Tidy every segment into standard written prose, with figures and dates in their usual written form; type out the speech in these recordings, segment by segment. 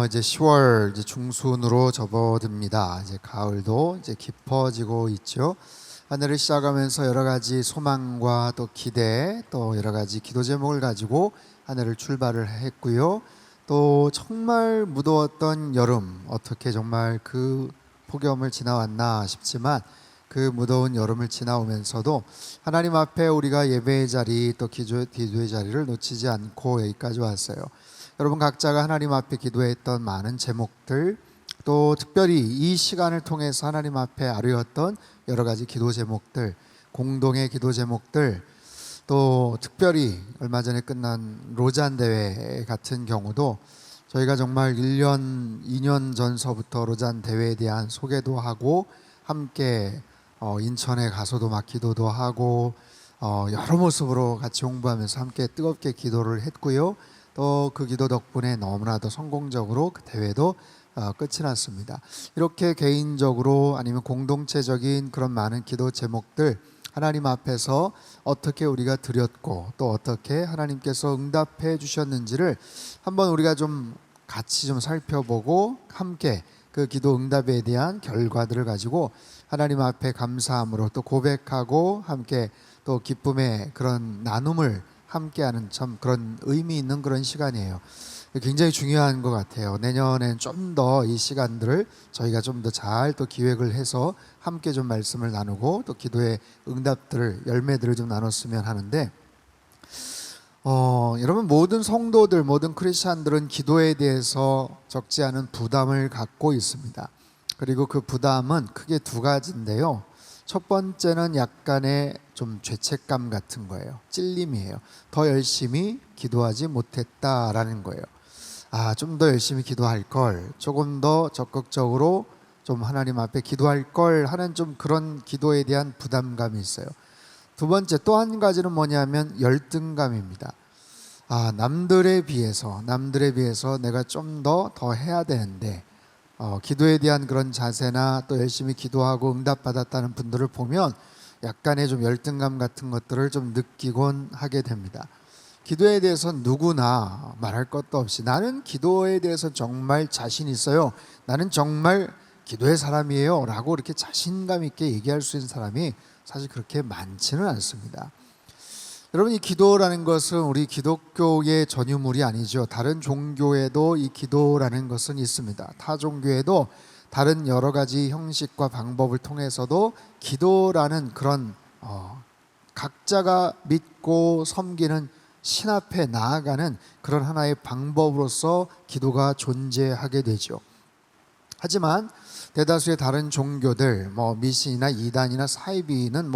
이제 10월 이제 중순으로 접어듭니다. 이제 가을도 이제 깊어지고 있죠. 한 해를 시작하면서 여러 가지 소망과 또 기대, 또 여러 가지 기도 제목을 가지고 한 해를 출발을 했고요. 또 정말 무더웠던 여름, 어떻게 정말 그 폭염을 지나왔나 싶지만 그 무더운 여름을 지나오면서도 하나님 앞에 우리가 예배의 자리 또 기도의 자리를 놓치지 않고 여기까지 왔어요. 여러분 각자가 하나님 앞에 기도했던 많은 제목들, 또 특별히 이 시간을 통해서 하나님 앞에 아뢰었던 여러 가지 기도 제목들, 공동의 기도 제목들, 또 특별히 얼마 전에 끝난 로잔 대회 같은 경우도 저희가 정말 1년, 2년 전서부터 로잔 대회에 대한 소개도 하고 함께 인천에 가서도 막 기도도 하고 여러 모습으로 같이 홍보하면서 함께 뜨겁게 기도를 했고요. 또 그 기도 덕분에 너무나도 성공적으로 그 대회도 끝이 났습니다. 이렇게 개인적으로 아니면 공동체적인 그런 많은 기도 제목들 하나님 앞에서 어떻게 우리가 드렸고 또 어떻게 하나님께서 응답해 주셨는지를 한번 우리가 좀 같이 좀 살펴보고 함께 그 기도 응답에 대한 결과들을 가지고 하나님 앞에 감사함으로 또 고백하고 함께 또 기쁨의 그런 나눔을 함께하는 참 그런 의미 있는 그런 시간이에요. 굉장히 중요한 것 같아요. 내년엔 좀 더 이 시간들을 저희가 좀 더 잘 또 기획을 해서 함께 좀 말씀을 나누고 또 기도의 응답들을 열매들을 좀 나눴으면 하는데 여러분 모든 성도들 모든 크리스찬들은 기도에 대해서 적지 않은 부담을 갖고 있습니다. 그리고 그 부담은 크게 두 가지인데요. 첫 번째는 약간의 좀 죄책감 같은 거예요. 찔림이에요. 더 열심히 기도하지 못했다라는 거예요. 좀 더 열심히 기도할 걸, 조금 더 적극적으로 좀 하나님 앞에 기도할 걸 하는 좀 그런 기도에 대한 부담감이 있어요. 두 번째 또 한 가지는 뭐냐면 열등감입니다. 남들에 비해서 내가 좀 더 해야 되는데 기도에 대한 그런 자세나 또 열심히 기도하고 응답받았다는 분들을 보면 약간의 좀 열등감 같은 것들을 좀 느끼곤 하게 됩니다. 기도에 대해서 누구나 말할 것도 없이 나는 기도에 대해서 정말 자신 있어요, 나는 정말 기도의 사람이에요 라고 이렇게 자신감 있게 얘기할 수 있는 사람이 사실 그렇게 많지는 않습니다. 여러분 이 기도라는 것은 우리 기독교의 전유물이 아니죠. 다른 종교에도 이 기도라는 것은 있습니다. 타 종교에도 다른 여러 가지 형식과 방법을 통해서도 기도라는 그런 각자가 믿고 섬기는 신 앞에 나아가는 그런 하나의 방법으로서 기도가 존재하게 되죠. 하지만 대다수의 다른 종교들 미신이나 이단이나 사이비는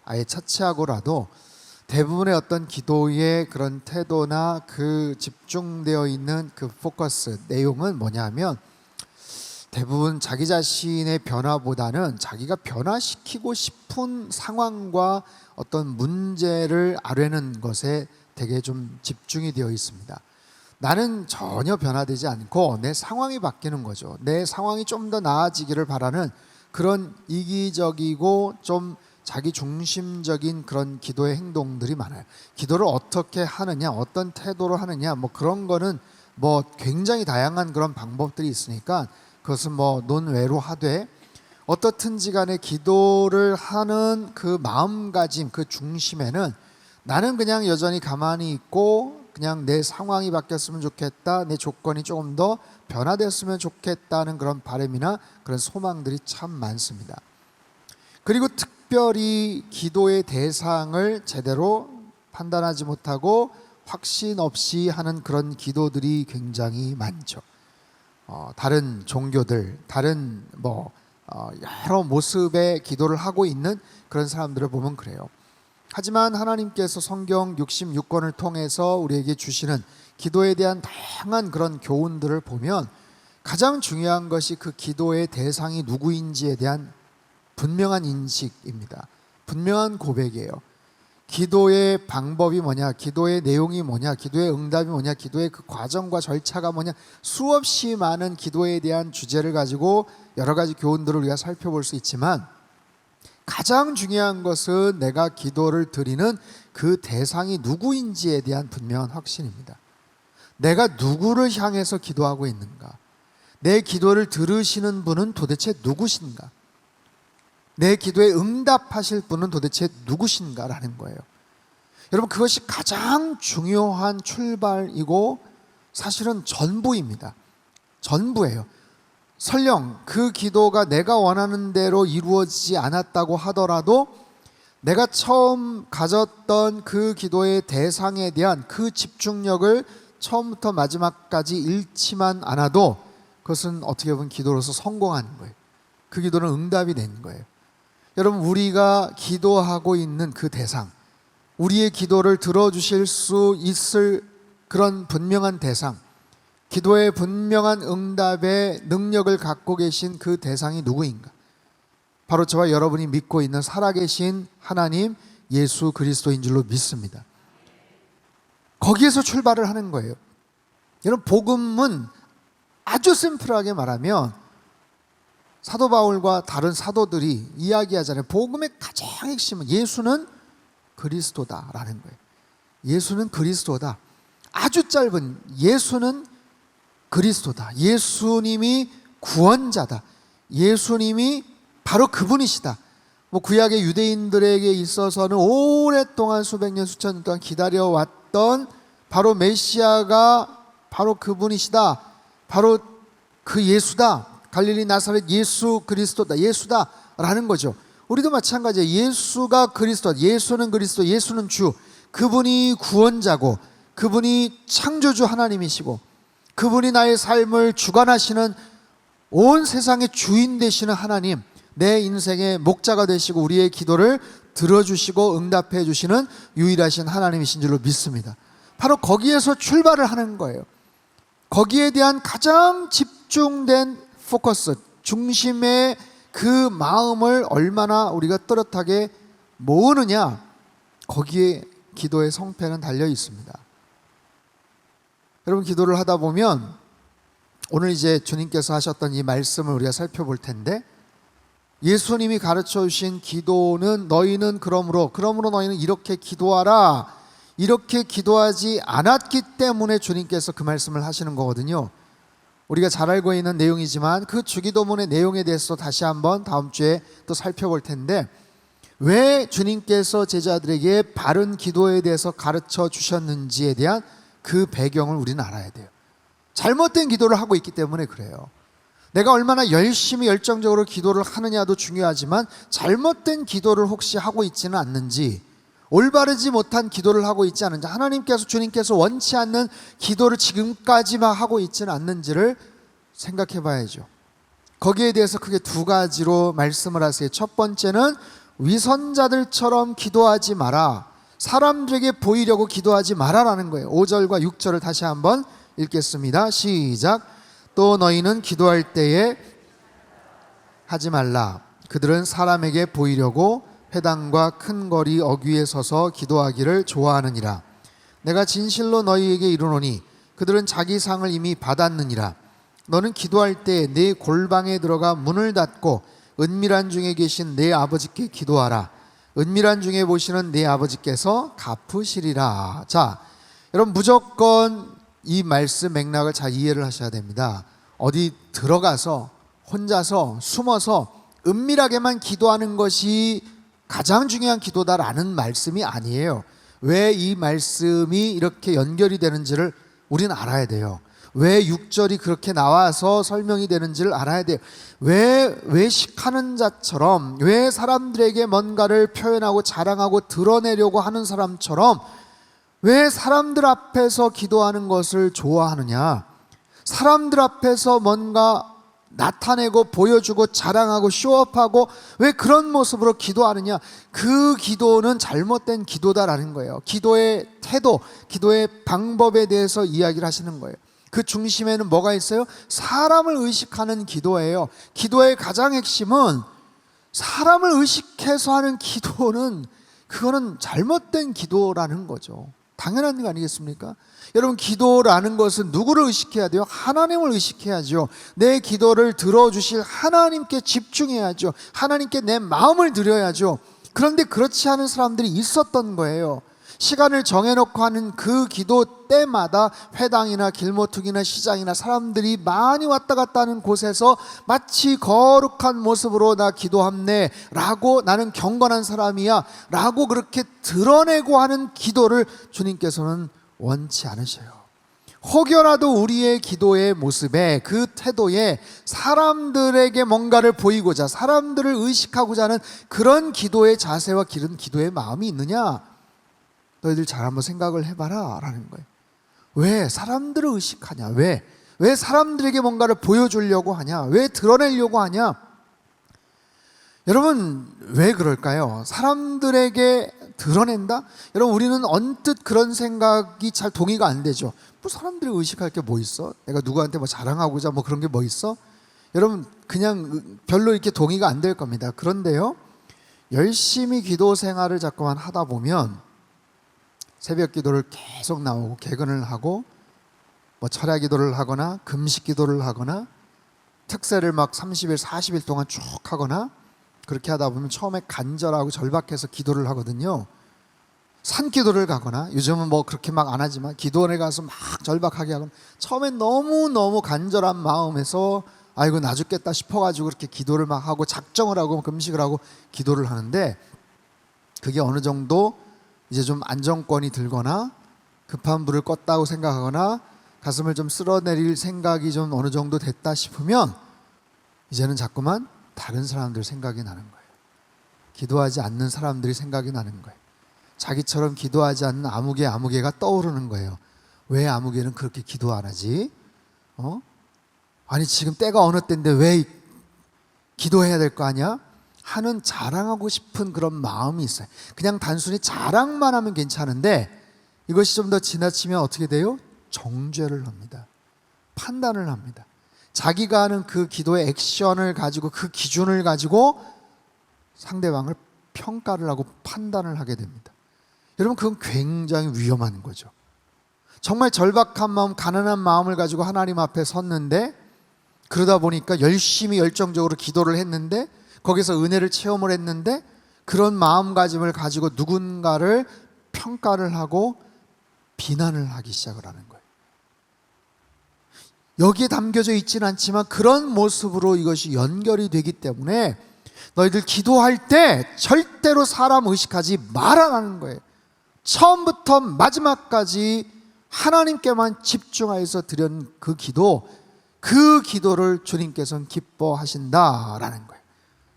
아예 차치하고라도 대부분의 어떤 기도의 그런 태도나 그 집중되어 있는 그 포커스 내용은 뭐냐면 대부분 자기 자신의 변화보다는 자기가 변화시키고 싶은 상황과 어떤 문제를 아뢰는 것에 되게 좀 집중이 되어 있습니다. 나는 전혀 변화되지 않고 내 상황이 바뀌는 거죠. 내 상황이 좀 더 나아지기를 바라는 그런 이기적이고 좀 자기 중심적인 그런 기도의 행동들이 많아요. 기도를 어떻게 하느냐, 어떤 태도로 하느냐, 그런 거는 굉장히 다양한 그런 방법들이 있으니까 그것은 논외로 하되 어떻든지 간에 기도를 하는 그 마음가짐, 그 중심에는 나는 그냥 여전히 가만히 있고 그냥 내 상황이 바뀌었으면 좋겠다, 내 조건이 조금 더 변화됐으면 좋겠다는 그런 바람이나 그런 소망들이 참 많습니다. 그리고 특별히 기도의 대상을 제대로 판단하지 못하고 확신 없이 하는 그런 기도들이 굉장히 많죠. 다른 종교들, 다른 여러 모습의 기도를 하고 있는 그런 사람들을 보면 그래요. 하지만 하나님께서 성경 66권을 통해서 우리에게 주시는 기도에 대한 다양한 그런 교훈들을 보면 가장 중요한 것이 그 기도의 대상이 누구인지에 대한 분명한 인식입니다. 분명한 고백이에요. 기도의 방법이 뭐냐, 기도의 내용이 뭐냐, 기도의 응답이 뭐냐, 기도의 그 과정과 절차가 뭐냐, 수없이 많은 기도에 대한 주제를 가지고 여러 가지 교훈들을 우리가 살펴볼 수 있지만 가장 중요한 것은 내가 기도를 드리는 그 대상이 누구인지에 대한 분명한 확신입니다. 내가 누구를 향해서 기도하고 있는가? 내 기도를 들으시는 분은 도대체 누구신가? 내 기도에 응답하실 분은 도대체 누구신가라는 거예요. 여러분, 그것이 가장 중요한 출발이고 사실은 전부입니다. 전부예요. 설령 그 기도가 내가 원하는 대로 이루어지지 않았다고 하더라도 내가 처음 가졌던 그 기도의 대상에 대한 그 집중력을 처음부터 마지막까지 잃지만 않아도 그것은 어떻게 보면 기도로서 성공하는 거예요. 그 기도는 응답이 된 거예요. 여러분, 우리가 기도하고 있는 그 대상, 우리의 기도를 들어주실 수 있을 그런 분명한 대상, 기도의 분명한 응답의 능력을 갖고 계신 그 대상이 누구인가? 바로 저와 여러분이 믿고 있는 살아계신 하나님 예수 그리스도인 줄로 믿습니다. 거기에서 출발을 하는 거예요. 여러분, 복음은 아주 심플하게 말하면 사도 바울과 다른 사도들이 이야기하잖아요. 복음의 가장 핵심은 예수는 그리스도다라는 거예요. 예수는 그리스도다. 아주 짧은 예수는 그리스도다. 예수님이 구원자다. 예수님이 바로 그분이시다. 구약의 유대인들에게 있어서는 오랫동안 수백 년 수천 년 동안 기다려왔던 바로 메시아가 바로 그분이시다. 바로 그 예수다. 갈릴리 나사렛 예수 그리스도다. 예수다라는 거죠. 우리도 마찬가지예요. 예수가 그리스도, 예수는 그리스도, 예수는 주. 그분이 구원자고 그분이 창조주 하나님이시고 그분이 나의 삶을 주관하시는 온 세상의 주인 되시는 하나님, 내 인생의 목자가 되시고 우리의 기도를 들어주시고 응답해 주시는 유일하신 하나님이신 줄로 믿습니다. 바로 거기에서 출발을 하는 거예요. 거기에 대한 가장 집중된 포커스, 중심의 그 마음을 얼마나 우리가 또렷하게 모으느냐, 거기에 기도의 성패는 달려 있습니다. 여러분, 기도를 하다 보면 오늘 이제 주님께서 하셨던 이 말씀을 우리가 살펴볼 텐데, 예수님이 가르쳐 주신 기도는 너희는 그러므로 너희는 이렇게 기도하라, 이렇게 기도하지 않았기 때문에 주님께서 그 말씀을 하시는 거거든요. 우리가 잘 알고 있는 내용이지만 그 주기도문의 내용에 대해서 다시 한번 다음 주에 또 살펴볼 텐데, 왜 주님께서 제자들에게 바른 기도에 대해서 가르쳐 주셨는지에 대한 그 배경을 우리는 알아야 돼요. 잘못된 기도를 하고 있기 때문에 그래요. 내가 얼마나 열심히 열정적으로 기도를 하느냐도 중요하지만 잘못된 기도를 혹시 하고 있지는 않는지, 올바르지 못한 기도를 하고 있지 않은지, 하나님께서 주님께서 원치 않는 기도를 지금까지만 하고 있지는 않는지를 생각해 봐야죠. 거기에 대해서 크게 두 가지로 말씀을 하세요. 첫 번째는 위선자들처럼 기도하지 마라, 사람들에게 보이려고 기도하지 마라라는 거예요. 5절과 6절을 다시 한번 읽겠습니다. 시작. 또 너희는 기도할 때에 하지 말라. 그들은 사람에게 보이려고 회당과 큰 거리 어귀에 서서 기도하기를 좋아하느니라. 내가 진실로 너희에게 이르노니 그들은 자기 상을 이미 받았느니라. 너는 기도할 때 내 골방에 들어가 문을 닫고 은밀한 중에 계신 내 아버지께 기도하라. 은밀한 중에 보시는 내 아버지께서 갚으시리라. 자, 여러분, 무조건 이 말씀 맥락을 잘 이해를 하셔야 됩니다. 어디 들어가서 혼자서 숨어서 은밀하게만 기도하는 것이 가장 중요한 기도다라는 말씀이 아니에요. 왜 이 말씀이 이렇게 연결이 되는지를 우리는 알아야 돼요. 왜 6절이 그렇게 나와서 설명이 되는지를 알아야 돼요. 왜 외식하는 자처럼, 왜 사람들에게 뭔가를 표현하고 자랑하고 드러내려고 하는 사람처럼 왜 사람들 앞에서 기도하는 것을 좋아하느냐? 사람들 앞에서 뭔가 나타내고 보여주고 자랑하고 쇼업하고 왜 그런 모습으로 기도하느냐? 그 기도는 잘못된 기도다라는 거예요. 기도의 태도, 기도의 방법에 대해서 이야기를 하시는 거예요. 그 중심에는 뭐가 있어요? 사람을 의식하는 기도예요. 기도의 가장 핵심은 사람을 의식해서 하는 기도는, 그거는 잘못된 기도라는 거죠. 당연한 거 아니겠습니까? 여러분, 기도라는 것은 누구를 의식해야 돼요? 하나님을 의식해야죠. 내 기도를 들어주실 하나님께 집중해야죠. 하나님께 내 마음을 드려야죠. 그런데 그렇지 않은 사람들이 있었던 거예요. 시간을 정해놓고 하는 그 기도 때마다 회당이나 길모퉁이나 시장이나 사람들이 많이 왔다 갔다 하는 곳에서 마치 거룩한 모습으로 나 기도함네 라고, 나는 경건한 사람이야 라고 그렇게 드러내고 하는 기도를 주님께서는 원치 않으셔요. 혹여라도 우리의 기도의 모습에, 그 태도에 사람들에게 뭔가를 보이고자, 사람들을 의식하고자 하는 그런 기도의 자세와 기른 기도의 마음이 있느냐, 너희들 잘 한번 생각을 해봐라 라는 거예요. 왜 사람들을 의식하냐? 왜 사람들에게 뭔가를 보여주려고 하냐? 왜 드러내려고 하냐? 여러분, 왜 그럴까요? 사람들에게 드러낸다? 여러분, 우리는 언뜻 그런 생각이 잘 동의가 안 되죠. 뭐 사람들이 의식할 게 뭐 있어? 내가 누구한테 뭐 자랑하고자 뭐 그런 게 뭐 있어? 여러분, 그냥 별로 이렇게 동의가 안 될 겁니다. 그런데요, 열심히 기도 생활을 자꾸만 하다 보면 새벽 기도를 계속 나오고 개근을 하고 뭐 철야 기도를 하거나 금식 기도를 하거나 특세를 막 30일 40일 동안 쭉 하거나 그렇게 하다 보면 처음에 간절하고 절박해서 기도를 하거든요. 산기도를 가거나, 요즘은 뭐 그렇게 막 안 하지만 기도원에 가서 막 절박하게 하거나, 처음엔 너무너무 간절한 마음에서 아이고 나 죽겠다 싶어가지고 그렇게 기도를 막 하고 작정을 하고 금식을 하고 기도를 하는데, 그게 어느 정도 이제 좀 안정권이 들거나 급한 불을 껐다고 생각하거나 가슴을 좀 쓸어내릴 생각이 좀 어느 정도 됐다 싶으면 이제는 자꾸만 다른 사람들 생각이 나는 거예요. 기도하지 않는 사람들이 생각이 나는 거예요. 자기처럼 기도하지 않는 아무개가 떠오르는 거예요. 왜 아무개는 그렇게 기도 안 하지? 아니 지금 때가 어느 때인데 왜 기도해야 될 거 아니야? 하는 자랑하고 싶은 그런 마음이 있어요. 그냥 단순히 자랑만 하면 괜찮은데 이것이 좀 더 지나치면 어떻게 돼요? 정죄를 합니다. 판단을 합니다. 자기가 하는 그 기도의 액션을 가지고, 그 기준을 가지고 상대방을 평가를 하고 판단을 하게 됩니다. 여러분, 그건 굉장히 위험한 거죠. 정말 절박한 마음, 가난한 마음을 가지고 하나님 앞에 섰는데, 그러다 보니까 열심히 열정적으로 기도를 했는데, 거기서 은혜를 체험을 했는데, 그런 마음가짐을 가지고 누군가를 평가를 하고 비난을 하기 시작을 하는 거예요. 여기에 담겨져 있지는 않지만 그런 모습으로 이것이 연결이 되기 때문에 너희들 기도할 때 절대로 사람 의식하지 말아라는 거예요. 처음부터 마지막까지 하나님께만 집중하여서 드린 그 기도를 주님께서는 기뻐하신다라는 거예요.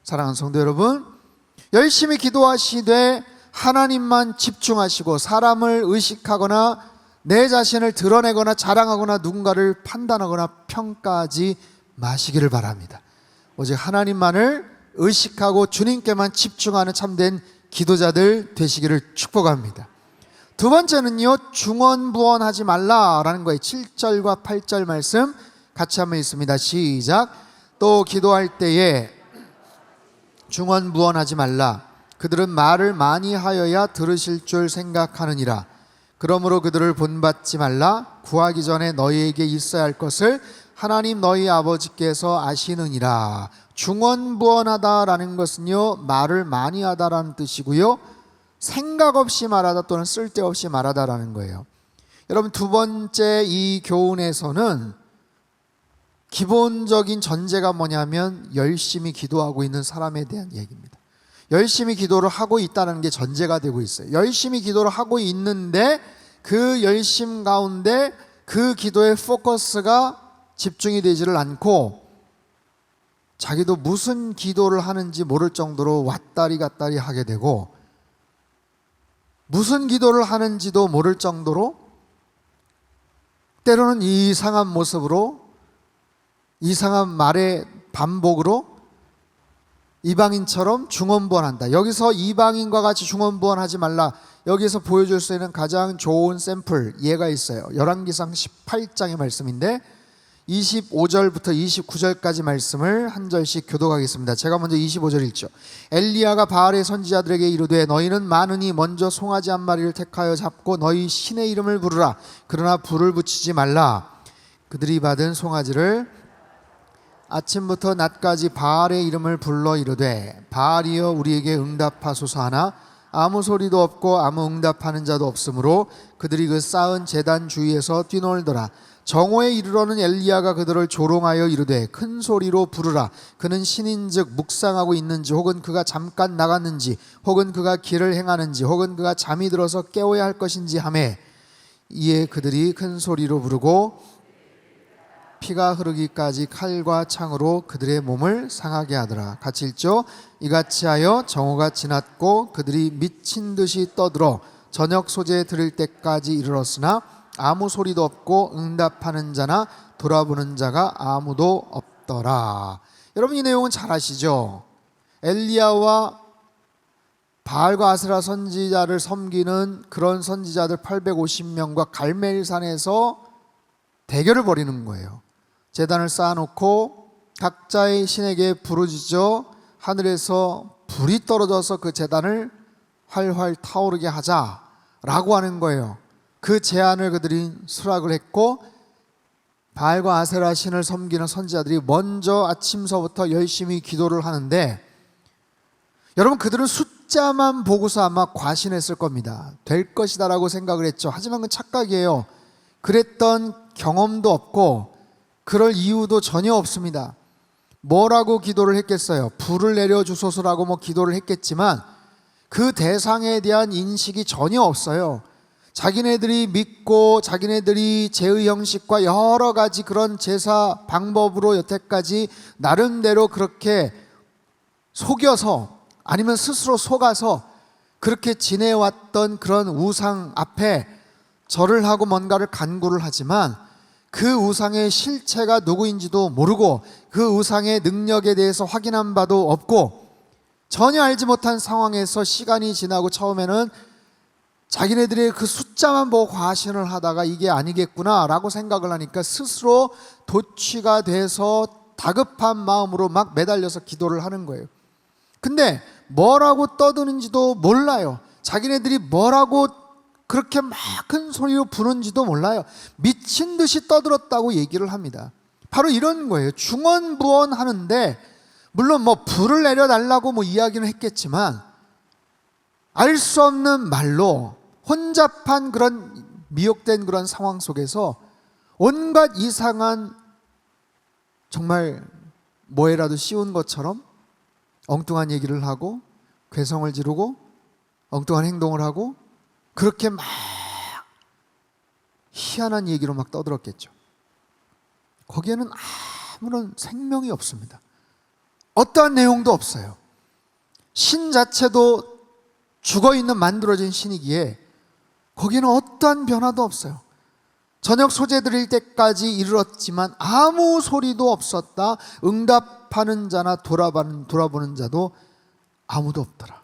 사랑하는 성도 여러분, 열심히 기도하시되 하나님만 집중하시고 사람을 의식하거나 내 자신을 드러내거나 자랑하거나 누군가를 판단하거나 평가하지 마시기를 바랍니다. 오직 하나님만을 의식하고 주님께만 집중하는 참된 기도자들 되시기를 축복합니다. 두 번째는요, 중언부언하지 말라라는 거예요. 7절과 8절 말씀 같이 한번 읽습니다. 시작. 또 기도할 때에 중언부언하지 말라. 그들은 말을 많이 하여야 들으실 줄 생각하느니라. 그러므로 그들을 본받지 말라. 구하기 전에 너희에게 있어야 할 것을 하나님 너희 아버지께서 아시느니라. 중언부언하다라는 것은요, 말을 많이 하다라는 뜻이고요, 생각 없이 말하다 또는 쓸데없이 말하다라는 거예요. 여러분, 두 번째 이 교훈에서는 기본적인 전제가 뭐냐면 열심히 기도하고 있는 사람에 대한 얘기입니다. 열심히 기도를 하고 있다는 게 전제가 되고 있어요. 열심히 기도를 하고 있는데 그 열심 가운데 그 기도의 포커스가 집중이 되지를 않고 자기도 무슨 기도를 하는지 모를 정도로 왔다리 갔다리 하게 되고, 무슨 기도를 하는지도 모를 정도로 때로는 이상한 모습으로, 이상한 말의 반복으로 이방인처럼 중언부언한다. 여기서 이방인과 같이 중언부언하지 말라. 여기서 보여줄 수 있는 가장 좋은 샘플 예가 있어요. 열왕기상 18장의 말씀인데 25절부터 29절까지 말씀을 한 절씩 교독하겠습니다. 제가 먼저 25절 읽죠. 엘리야가 바알의 선지자들에게 이르되 너희는 많으니 먼저 송아지 한 마리를 택하여 잡고 너희 신의 이름을 부르라. 그러나 불을 붙이지 말라. 그들이 받은 송아지를 아침부터 낮까지 바알의 이름을 불러 이르되 바알이여 우리에게 응답하소서 하나 아무 소리도 없고 아무 응답하는 자도 없으므로 그들이 그 쌓은 제단 주위에서 뛰놀더라. 정오에 이르러는 엘리야가 그들을 조롱하여 이르되 큰 소리로 부르라. 그는 신인즉 묵상하고 있는지, 혹은 그가 잠깐 나갔는지, 혹은 그가 길을 행하는지, 혹은 그가 잠이 들어서 깨워야 할 것인지 하매, 이에 그들이 큰 소리로 부르고 피가 흐르기까지 칼과 창으로 그들의 몸을 상하게 하더라. 같이 읽죠. 이같이 하여 정오가 지났고 그들이 미친 듯이 떠들어 저녁 소재에 들을 때까지 이르렀으나 아무 소리도 없고 응답하는 자나 돌아보는 자가 아무도 없더라. 여러분, 이 내용은 잘 아시죠? 엘리야와 바알과 아세라 선지자를 섬기는 그런 선지자들 850명과 갈멜산에서 대결을 벌이는 거예요. 제단을 쌓아놓고 각자의 신에게 부르짖어 하늘에서 불이 떨어져서 그 제단을 활활 타오르게 하자라고 하는 거예요. 그 제안을 그들이 수락을 했고, 바알과 아세라 신을 섬기는 선지자들이 먼저 아침서부터 열심히 기도를 하는데, 여러분, 그들은 숫자만 보고서 아마 과신했을 겁니다. 될 것이다 라고 생각을 했죠. 하지만 그건 착각이에요. 그랬던 경험도 없고 그럴 이유도 전혀 없습니다. 뭐라고 기도를 했겠어요? 불을 내려주소서라고 기도를 했겠지만 그 대상에 대한 인식이 전혀 없어요. 자기네들이 믿고 자기네들이 제의 형식과 여러 가지 그런 제사 방법으로 여태까지 나름대로 그렇게 속여서, 아니면 스스로 속아서 그렇게 지내왔던 그런 우상 앞에 절을 하고 뭔가를 간구를 하지만 그 우상의 실체가 누구인지도 모르고 그 우상의 능력에 대해서 확인한 바도 없고 전혀 알지 못한 상황에서 시간이 지나고 처음에는 자기네들의 그 숫자만 보고 과신을 하다가 이게 아니겠구나 라고 생각을 하니까 스스로 도취가 돼서 다급한 마음으로 막 매달려서 기도를 하는 거예요. 근데 뭐라고 떠드는지도 몰라요. 자기네들이 뭐라고 그렇게 막 큰 소리로 부르는지도 몰라요. 미친 듯이 떠들었다고 얘기를 합니다. 바로 이런 거예요. 중언부언 하는데, 물론 불을 내려달라고 이야기는 했겠지만 알 수 없는 말로 혼잡한 그런 미혹된 그런 상황 속에서 온갖 이상한, 정말 뭐에라도 씌운 것처럼 엉뚱한 얘기를 하고 괴성을 지르고 엉뚱한 행동을 하고 그렇게 막 희한한 얘기로 막 떠들었겠죠. 거기에는 아무런 생명이 없습니다. 어떠한 내용도 없어요. 신 자체도 죽어있는 만들어진 신이기에 거기에는 어떠한 변화도 없어요. 저녁 소재 드릴 때까지 이르렀지만 아무 소리도 없었다. 응답하는 자나 돌아보는 자도 아무도 없더라.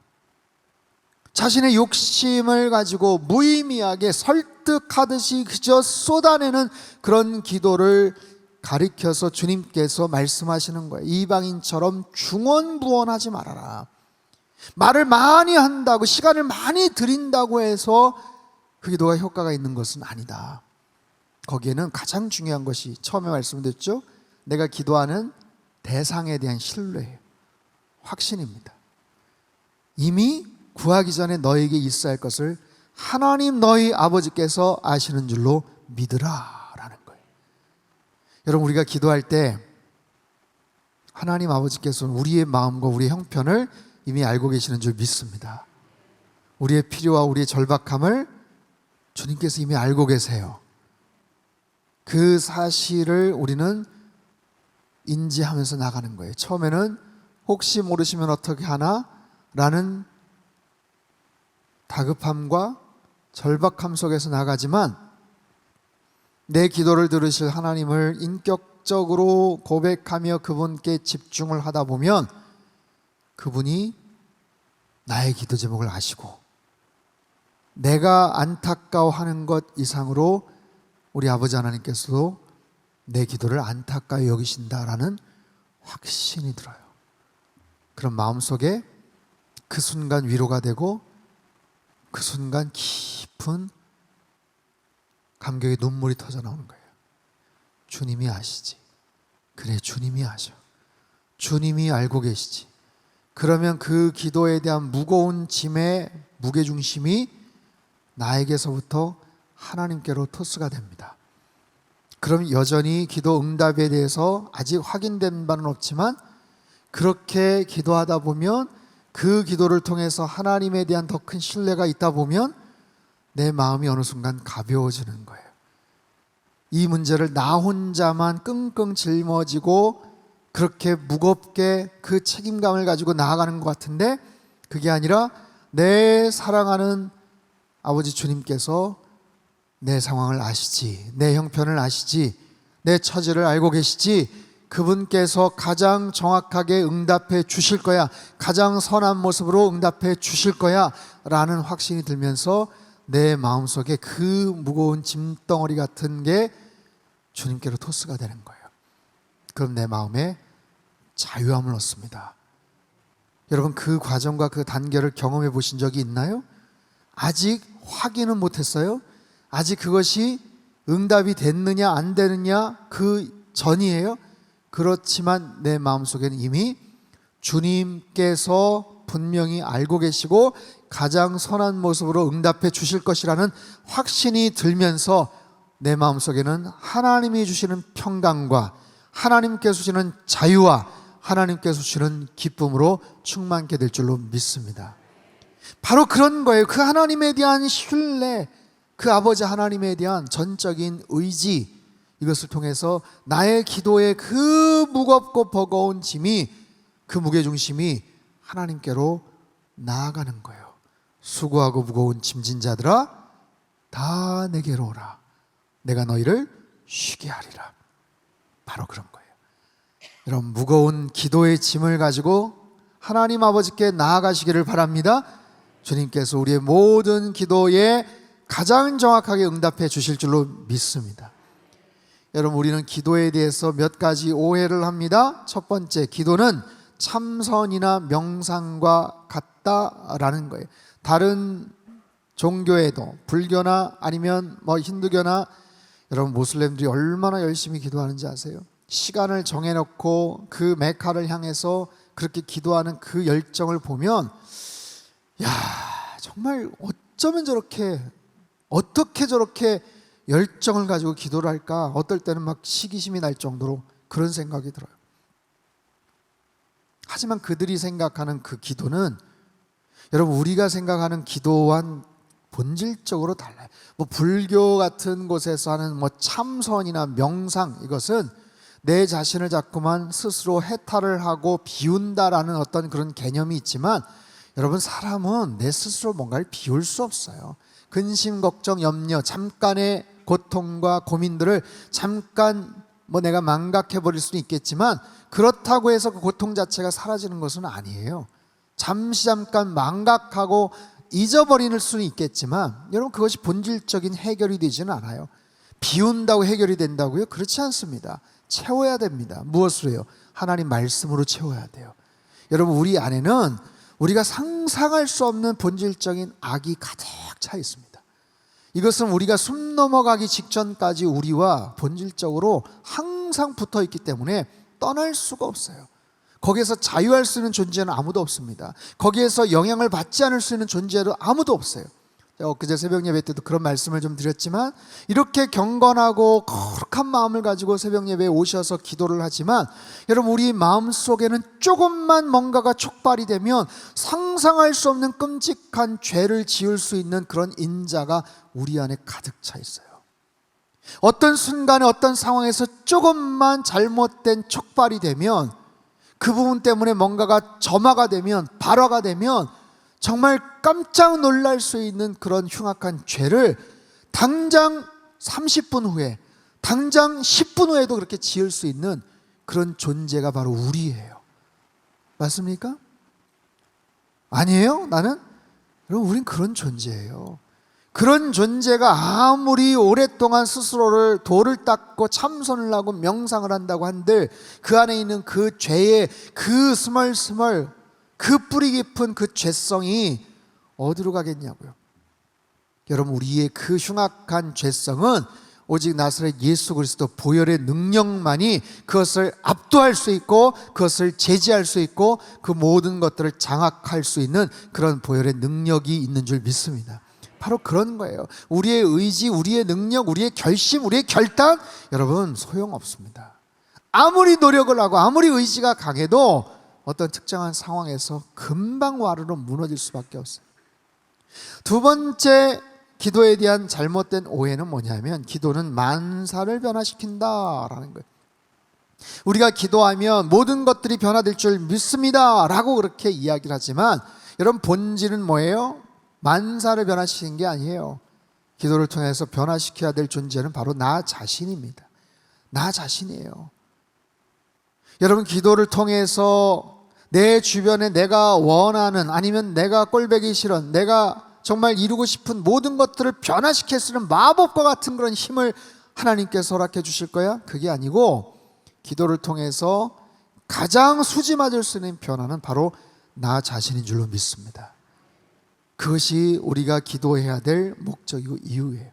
자신의 욕심을 가지고 무의미하게 설득하듯이 그저 쏟아내는 그런 기도를 가리켜서 주님께서 말씀하시는 거예요. 이방인처럼 중언부언하지 말아라. 말을 많이 한다고, 시간을 많이 들인다고 해서 그 기도가 효과가 있는 것은 아니다. 거기에는 가장 중요한 것이, 처음에 말씀드렸죠, 내가 기도하는 대상에 대한 신뢰예요. 확신입니다. 이미 구하기 전에 너에게 있어야 할 것을 하나님 너희 아버지께서 아시는 줄로 믿으라 라는 거예요. 여러분, 우리가 기도할 때 하나님 아버지께서는 우리의 마음과 우리의 형편을 이미 알고 계시는 줄 믿습니다. 우리의 필요와 우리의 절박함을 주님께서 이미 알고 계세요. 그 사실을 우리는 인지하면서 나가는 거예요. 처음에는 혹시 모르시면 어떻게 하나? 라는 다급함과 절박함 속에서 나가지만 내 기도를 들으실 하나님을 인격적으로 고백하며 그분께 집중을 하다 보면 그분이 나의 기도 제목을 아시고 내가 안타까워하는 것 이상으로 우리 아버지 하나님께서도 내 기도를 안타까이 여기신다라는 확신이 들어요. 그런 마음속에 그 순간 위로가 되고 그 순간 깊은 감격의 눈물이 터져 나오는 거예요. 주님이 아시지. 그래, 주님이 아셔. 주님이 알고 계시지. 그러면 그 기도에 대한 무거운 짐에 무게중심이 나에게서부터 하나님께로 토스가 됩니다. 그럼 여전히 기도 응답에 대해서 아직 확인된 바는 없지만 그렇게 기도하다 보면 그 기도를 통해서 하나님에 대한 더 큰 신뢰가 있다 보면 내 마음이 어느 순간 가벼워지는 거예요. 이 문제를 나 혼자만 끙끙 짊어지고 그렇게 무겁게 그 책임감을 가지고 나아가는 것 같은데 그게 아니라 내 사랑하는 아버지 주님께서 내 상황을 아시지, 내 형편을 아시지, 내 처지를 알고 계시지, 그분께서 가장 정확하게 응답해 주실 거야, 가장 선한 모습으로 응답해 주실 거야 라는 확신이 들면서 내 마음속에 그 무거운 짐덩어리 같은 게 주님께로 토스가 되는 거예요. 그럼 내 마음에 자유함을 얻습니다. 여러분, 그 과정과 그 단계를 경험해 보신 적이 있나요? 아직 확인은 못했어요. 아직 그것이 응답이 됐느냐 안 되느냐 그 전이에요. 그렇지만 내 마음속에는 이미 주님께서 분명히 알고 계시고 가장 선한 모습으로 응답해 주실 것이라는 확신이 들면서 내 마음속에는 하나님이 주시는 평강과 하나님께서 주시는 자유와 하나님께서 주시는 기쁨으로 충만케 될 줄로 믿습니다. 바로 그런 거예요. 그 하나님에 대한 신뢰, 그 아버지 하나님에 대한 전적인 의지, 이것을 통해서 나의 기도의 그 무겁고 버거운 짐이, 그 무게중심이 하나님께로 나아가는 거예요. 수고하고 무거운 짐진 자들아 다 내게로 오라, 내가 너희를 쉬게 하리라. 바로 그런 거예요. 여러분, 무거운 기도의 짐을 가지고 하나님 아버지께 나아가시기를 바랍니다. 주님께서 우리의 모든 기도에 가장 정확하게 응답해 주실 줄로 믿습니다. 여러분, 우리는 기도에 대해서 몇 가지 오해를 합니다. 첫 번째, 기도는 참선이나 명상과 같다라는 거예요. 다른 종교에도, 불교나 아니면 힌두교나, 여러분 모슬렘들이 얼마나 열심히 기도하는지 아세요? 시간을 정해놓고 그 메카를 향해서 그렇게 기도하는 그 열정을 보면, 야, 정말 어쩌면 저렇게, 어떻게 저렇게 열정을 가지고 기도를 할까? 어떨 때는 막 시기심이 날 정도로 그런 생각이 들어요. 하지만 그들이 생각하는 그 기도는 여러분, 우리가 생각하는 기도와는 본질적으로 달라요. 불교 같은 곳에서 하는 참선이나 명상, 이것은 내 자신을 자꾸만 스스로 해탈을 하고 비운다라는 어떤 그런 개념이 있지만, 여러분, 사람은 내 스스로 뭔가를 비울 수 없어요. 근심, 걱정, 염려, 잠깐의 고통과 고민들을 잠깐 내가 망각해버릴 수는 있겠지만, 그렇다고 해서 그 고통 자체가 사라지는 것은 아니에요. 잠깐 망각하고 잊어버릴 수는 있겠지만, 여러분, 그것이 본질적인 해결이 되지는 않아요. 비운다고 해결이 된다고요? 그렇지 않습니다. 채워야 됩니다. 무엇으로 해요? 하나님 말씀으로 채워야 돼요. 여러분, 우리 안에는 우리가 상상할 수 없는 본질적인 악이 가득 차 있습니다. 이것은 우리가 숨 넘어가기 직전까지 우리와 본질적으로 항상 붙어 있기 때문에 떠날 수가 없어요. 거기에서 자유할 수 있는 존재는 아무도 없습니다. 거기에서 영향을 받지 않을 수 있는 존재도 아무도 없어요. 엊그제 새벽 예배 때도 그런 말씀을 좀 드렸지만, 이렇게 경건하고 거룩한 마음을 가지고 새벽 예배에 오셔서 기도를 하지만, 여러분, 우리 마음속에는 조금만 뭔가가 촉발이 되면 상상할 수 없는 끔찍한 죄를 지을 수 있는 그런 인자가 우리 안에 가득 차 있어요. 어떤 순간에 어떤 상황에서 조금만 잘못된 촉발이 되면, 그 부분 때문에 뭔가가 점화가 되면, 발화가 되면 정말 깜짝 놀랄 수 있는 그런 흉악한 죄를 당장 30분 후에, 당장 10분 후에도 그렇게 지을 수 있는 그런 존재가 바로 우리예요. 맞습니까? 아니에요? 나는? 여러분, 우린 그런 존재예요. 그런 존재가 아무리 오랫동안 스스로를 돌을 닦고 참선을 하고 명상을 한다고 한들, 그 안에 있는 그 죄의 그 스멀스멀, 그 뿌리 깊은 그 죄성이 어디로 가겠냐고요. 여러분, 우리의 그 흉악한 죄성은 오직 나사렛 예수 그리스도 보혈의 능력만이 그것을 압도할 수 있고 그것을 제지할 수 있고 그 모든 것들을 장악할 수 있는 그런 보혈의 능력이 있는 줄 믿습니다. 바로 그런 거예요. 우리의 의지, 우리의 능력, 우리의 결심, 우리의 결단, 여러분 소용없습니다. 아무리 노력을 하고 아무리 의지가 강해도 어떤 특정한 상황에서 금방 와르르 무너질 수밖에 없어요. 두 번째 기도에 대한 잘못된 오해는 뭐냐면 기도는 만사를 변화시킨다라는 거예요. 우리가 기도하면 모든 것들이 변화될 줄 믿습니다 라고 그렇게 이야기를 하지만 여러분 본질은 뭐예요? 만사를 변화시키는 게 아니에요. 기도를 통해서 변화시켜야 될 존재는 바로 나 자신입니다. 나 자신이에요. 여러분 기도를 통해서 내 주변에 내가 원하는 아니면 내가 꼴보기 싫은 내가 정말 이루고 싶은 모든 것들을 변화시킬 수 있는 마법과 같은 그런 힘을 하나님께서 허락해 주실 거야? 그게 아니고 기도를 통해서 가장 수지 맞을 수 있는 변화는 바로 나 자신인 줄로 믿습니다. 그것이 우리가 기도해야 될 목적이고 이유예요.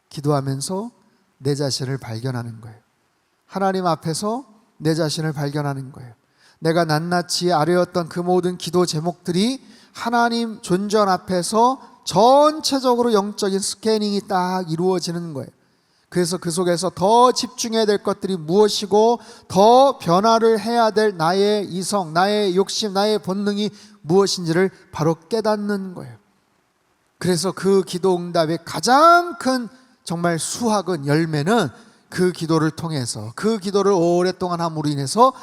기도하면서 내 자신을 발견하는 거예요. 하나님 앞에서 내 자신을 발견하는 거예요. 내가 낱낱이 아뢰었던 그 모든 기도 제목들이 하나님 존전 앞에서 전체적으로 영적인 스캐닝이 딱 이루어지는 거예요. 그래서 그 속에서 더 집중해야 될 것들이 무엇이고 더 변화를 해야 될 나의 이성, 나의 욕심, 나의 본능이 무엇인지를 바로 깨닫는 거예요. 그래서 그 기도 응답의 가장 큰 정말 수확은 열매는 그 기도를 통해서 그 기도를 오랫동안 함으로 인해서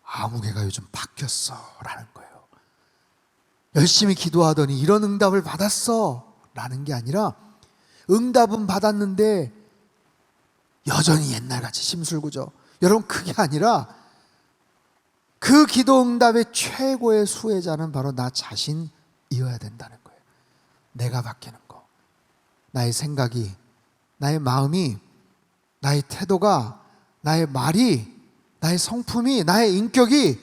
아무개가 요즘 바뀌었어 라는 거예요. 열심히 기도하더니 이런 응답을 받았어 라는 게 아니라 응답은 받았는데 여전히 옛날같이 심술구죠. 여러분 그게 아니라 그 기도 응답의 최고의 수혜자는 바로 나 자신이어야 된다는 거예요. 내가 바뀌는 거, 나의 생각이, 나의 마음이, 나의 태도가, 나의 말이, 나의 성품이, 나의 인격이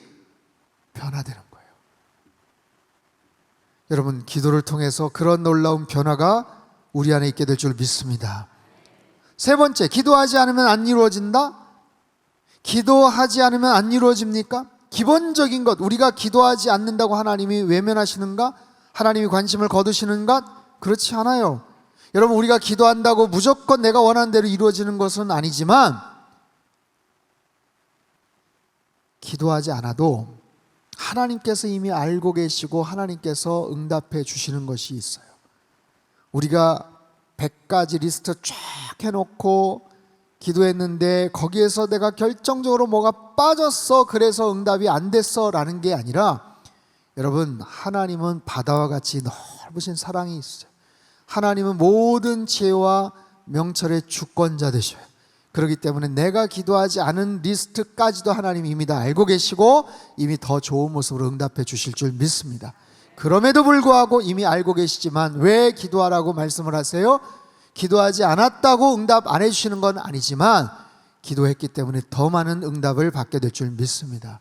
변화되는 거예요. 여러분 기도를 통해서 그런 놀라운 변화가 우리 안에 있게 될 줄 믿습니다. 세 번째, 기도하지 않으면 안 이루어진다? 기도하지 않으면 안 이루어집니까? 기본적인 것, 우리가 기도하지 않는다고 하나님이 외면하시는가? 하나님이 관심을 거두시는가? 그렇지 않아요. 여러분 우리가 기도한다고 무조건 내가 원하는 대로 이루어지는 것은 아니지만 기도하지 않아도 하나님께서 이미 알고 계시고 하나님께서 응답해 주시는 것이 있어요. 우리가 100가지 리스트 쫙 해놓고 기도했는데 거기에서 내가 결정적으로 뭐가 빠졌어 그래서 응답이 안 됐어 라는 게 아니라 여러분 하나님은 바다와 같이 넓으신 사랑이 있어요. 하나님은 모든 지혜와 명철의 주권자 되셔요. 그렇기 때문에 내가 기도하지 않은 리스트까지도 하나님이 이미 다 알고 계시고 이미 더 좋은 모습으로 응답해 주실 줄 믿습니다. 그럼에도 불구하고 이미 알고 계시지만 왜 기도하라고 말씀을 하세요? 기도하지 않았다고 응답 안 해주시는 건 아니지만 기도했기 때문에 더 많은 응답을 받게 될 줄 믿습니다.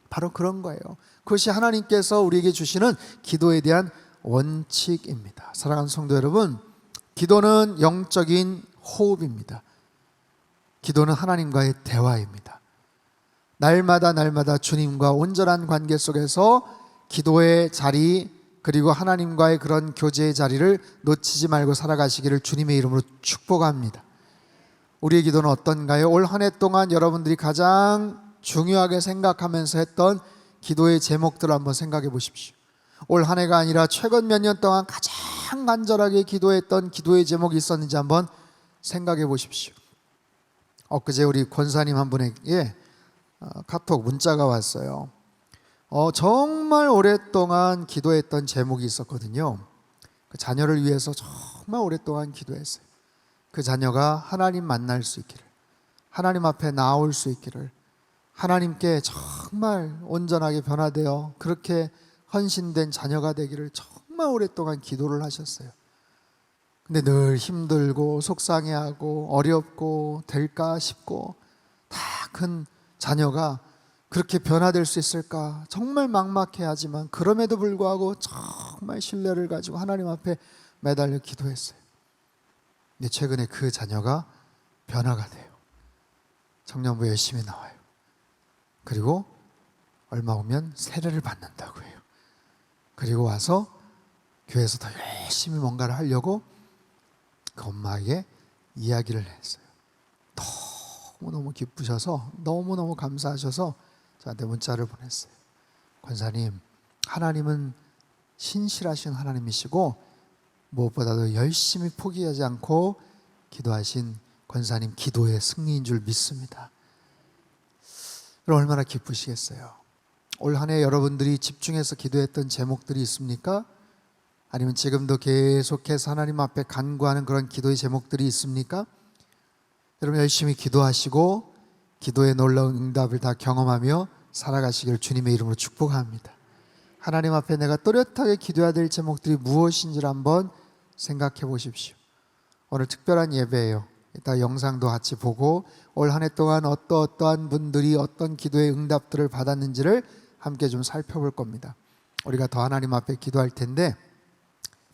바로 그런 거예요. 그것이 하나님께서 우리에게 주시는 기도에 대한 원칙입니다. 사랑하는 성도 여러분, 기도는 영적인 호흡입니다. 기도는 하나님과의 대화입니다. 날마다 주님과 온전한 관계 속에서 기도의 자리 그리고 하나님과의 그런 교제의 자리를 놓치지 말고 살아가시기를 주님의 이름으로 축복합니다. 우리의 기도는 어떤가요? 올 한 해 동안 여러분들이 가장 중요하게 생각하면서 했던 기도의 제목들을 한번 생각해 보십시오. 올 한 해가 아니라 최근 몇 년 동안 가장 간절하게 기도했던 기도의 제목이 있었는지 한번 생각해 보십시오. 엊그제 우리 권사님 한 분에게 카톡 문자가 왔어요. 정말 오랫동안 기도했던 제목이 있었거든요. 그 자녀를 위해서 정말 오랫동안 기도했어요. 그 자녀가 하나님 만날 수 있기를, 하나님 앞에 나올 수 있기를, 하나님께 정말 온전하게 변화되어 그렇게 헌신된 자녀가 되기를 정말 오랫동안 기도를 하셨어요. 근데 늘 힘들고 속상해하고 어렵고 될까 싶고 다 큰 자녀가 그렇게 변화될 수 있을까 정말 막막해하지만 그럼에도 불구하고 정말 신뢰를 가지고 하나님 앞에 매달려 기도했어요. 근데 최근에 그 자녀가 변화가 돼요. 청년부 열심히 나와요. 그리고 얼마 후면 세례를 받는다고 해요. 그리고 와서 교회에서 더 열심히 뭔가를 하려고 그 엄마에게 이야기를 했어요. 너무너무 기쁘셔서 너무너무 감사하셔서 저한테 문자를 보냈어요. 권사님, 하나님은 신실하신 하나님이시고 무엇보다도 열심히 포기하지 않고 기도하신 권사님 기도의 승리인 줄 믿습니다. 그럼 얼마나 기쁘시겠어요. 올 한 해 여러분들이 집중해서 기도했던 제목들이 있습니까? 아니면 지금도 계속해서 하나님 앞에 간구하는 그런 기도의 제목들이 있습니까? 여러분 열심히 기도하시고 기도의 놀라운 응답을 다 경험하며 살아가시기를 주님의 이름으로 축복합니다. 하나님 앞에 내가 또렷하게 기도해야 될 제목들이 무엇인지를 한번 생각해 보십시오. 오늘 특별한 예배예요. 이따 영상도 같이 보고 올 한 해 동안 어떠한 분들이 어떤 기도의 응답들을 받았는지를 함께 좀 살펴볼 겁니다. 우리가 더 하나님 앞에 기도할 텐데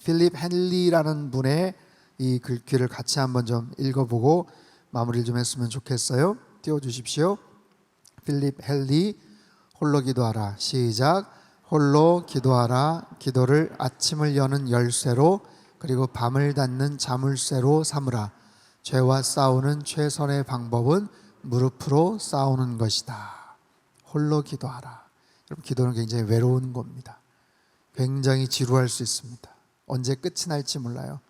필립 헨리라는 분의 이 글귀를 같이 한번 좀 읽어보고 마무리를 좀 했으면 좋겠어요. 띄워주십시오. 필립 헨리, 홀로 기도하라. 시작. 홀로 기도하라. 기도를 아침을 여는 열쇠로 그리고 밤을 닫는 자물쇠로 삼으라. 죄와 싸우는 최선의 방법은 무릎으로 싸우는 것이다. 홀로 기도하라. 여러분, 기도는 굉장히 외로운 겁니다. 굉장히 지루할 수 있습니다. 언제 끝이 날지 몰라요.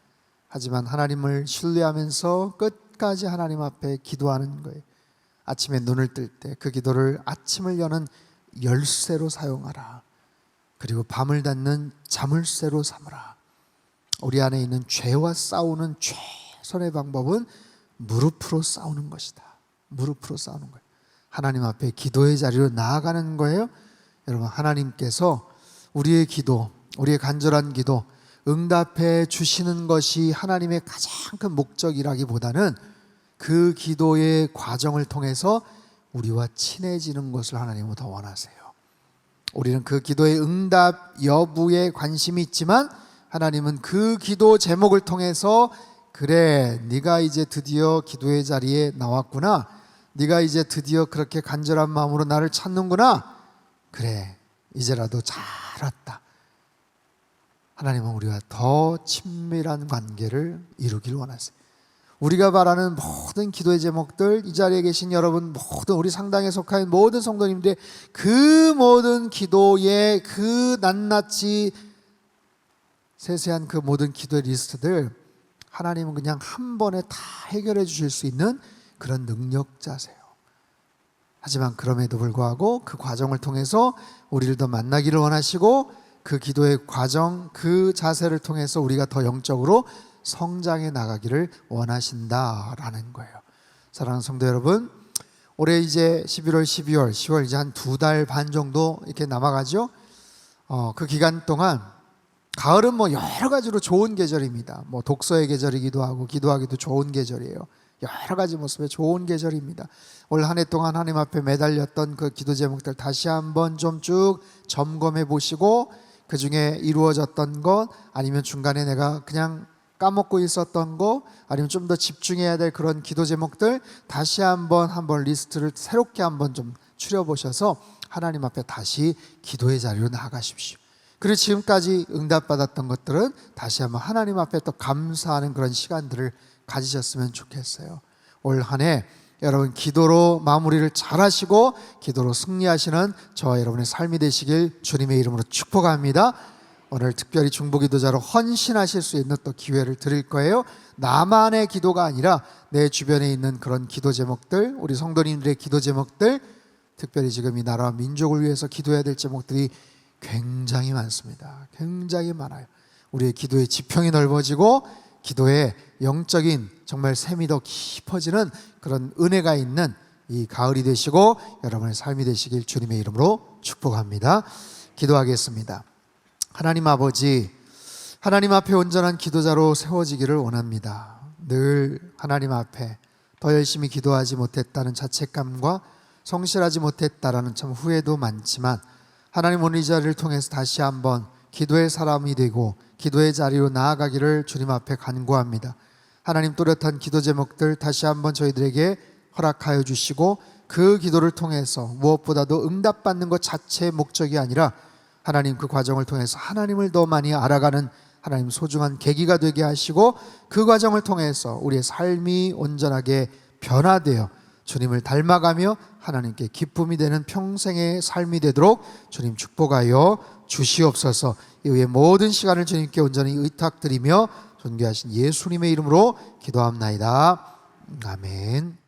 하지만 하나님을 신뢰하면서 끝까지 하나님 앞에 기도하는 거예요. 아침에 눈을 뜰 때 그 기도를 아침을 여는 열쇠로 사용하라. 그리고 밤을 닫는 자물쇠로 삼으라. 우리 안에 있는 죄와 싸우는 최선의 방법은 무릎으로 싸우는 것이다. 무릎으로 싸우는 거예요. 하나님 앞에 기도의 자리로 나아가는 거예요. 여러분, 하나님께서 우리의 기도, 우리의 간절한 기도 응답해 주시는 것이 하나님의 가장 큰 목적이라기보다는 그 기도의 과정을 통해서 우리와 친해지는 것을 하나님은 더 원하세요. 우리는 그 기도의 응답 여부에 관심이 있지만 하나님은 그 기도 제목을 통해서 그래, 네가 이제 드디어 기도의 자리에 나왔구나. 네가 이제 드디어 그렇게 간절한 마음으로 나를 찾는구나. 그래, 이제라도 잘 왔다. 하나님은 우리와 더 친밀한 관계를 이루길 원하세요. 우리가 바라는 모든 기도의 제목들, 이 자리에 계신 여러분, 모든 우리 상당에 속한 모든 성도님들의 그 모든 기도의 그 낱낱이 세세한 그 모든 기도의 리스트들 하나님은 그냥 한 번에 다 해결해 주실 수 있는 그런 능력자세요. 하지만 그럼에도 불구하고 그 과정을 통해서 우리를 더 만나기를 원하시고 그 기도의 과정, 그 자세를 통해서 우리가 더 영적으로 성장해 나가기를 원하신다라는 거예요. 사랑하는 성도 여러분, 올해 이제 11월, 12월, 10월 이제 한 2달 반 정도 이렇게 남아가죠. 그 기간 동안 가을은 뭐 여러 가지로 좋은 계절입니다. 뭐 독서의 계절이기도 하고 기도하기도 좋은 계절이에요. 여러 가지 모습의 좋은 계절입니다. 올 한 해 동안 하나님 앞에 매달렸던 그 기도 제목들 다시 한번 좀 쭉 점검해 보시고 그 중에 이루어졌던 것 아니면 중간에 내가 그냥 까먹고 있었던 거 아니면 좀 더 집중해야 될 그런 기도 제목들 다시 한번 리스트를 새롭게 한번 좀 추려보셔서 하나님 앞에 다시 기도의 자리로 나아가십시오. 그리고 지금까지 응답받았던 것들은 다시 한번 하나님 앞에 또 감사하는 그런 시간들을 가지셨으면 좋겠어요. 올 한 해 여러분 기도로 마무리를 잘 하시고 기도로 승리하시는 저와 여러분의 삶이 되시길 주님의 이름으로 축복합니다. 오늘 특별히 중보기도자로 헌신하실 수 있는 또 기회를 드릴 거예요. 나만의 기도가 아니라 내 주변에 있는 그런 기도 제목들, 우리 성도님들의 기도 제목들, 특별히 지금 이 나라와 민족을 위해서 기도해야 될 제목들이 굉장히 많습니다. 굉장히 많아요. 우리의 기도의 지평이 넓어지고 기도의 영적인 정말 샘이 더 깊어지는 그런 은혜가 있는 이 가을이 되시고 여러분의 삶이 되시길 주님의 이름으로 축복합니다. 기도하겠습니다. 하나님 아버지, 하나님 앞에 온전한 기도자로 세워지기를 원합니다. 늘 하나님 앞에 더 열심히 기도하지 못했다는 자책감과 성실하지 못했다라는 참 후회도 많지만 하나님 오늘 이 자리를 통해서 다시 한번 기도의 사람이 되고 기도의 자리로 나아가기를 주님 앞에 간구합니다. 하나님 또렷한 기도 제목들 다시 한번 저희들에게 허락하여 주시고 그 기도를 통해서 무엇보다도 응답받는 것 자체의 목적이 아니라 하나님 그 과정을 통해서 하나님을 더 많이 알아가는 하나님 소중한 계기가 되게 하시고 그 과정을 통해서 우리의 삶이 온전하게 변화되어 주님을 닮아가며 하나님께 기쁨이 되는 평생의 삶이 되도록 주님 축복하여 주시옵소서. 이후에 모든 시간을 주님께 온전히 의탁드리며 존귀하신 예수님의 이름으로 기도합나이다. 아멘.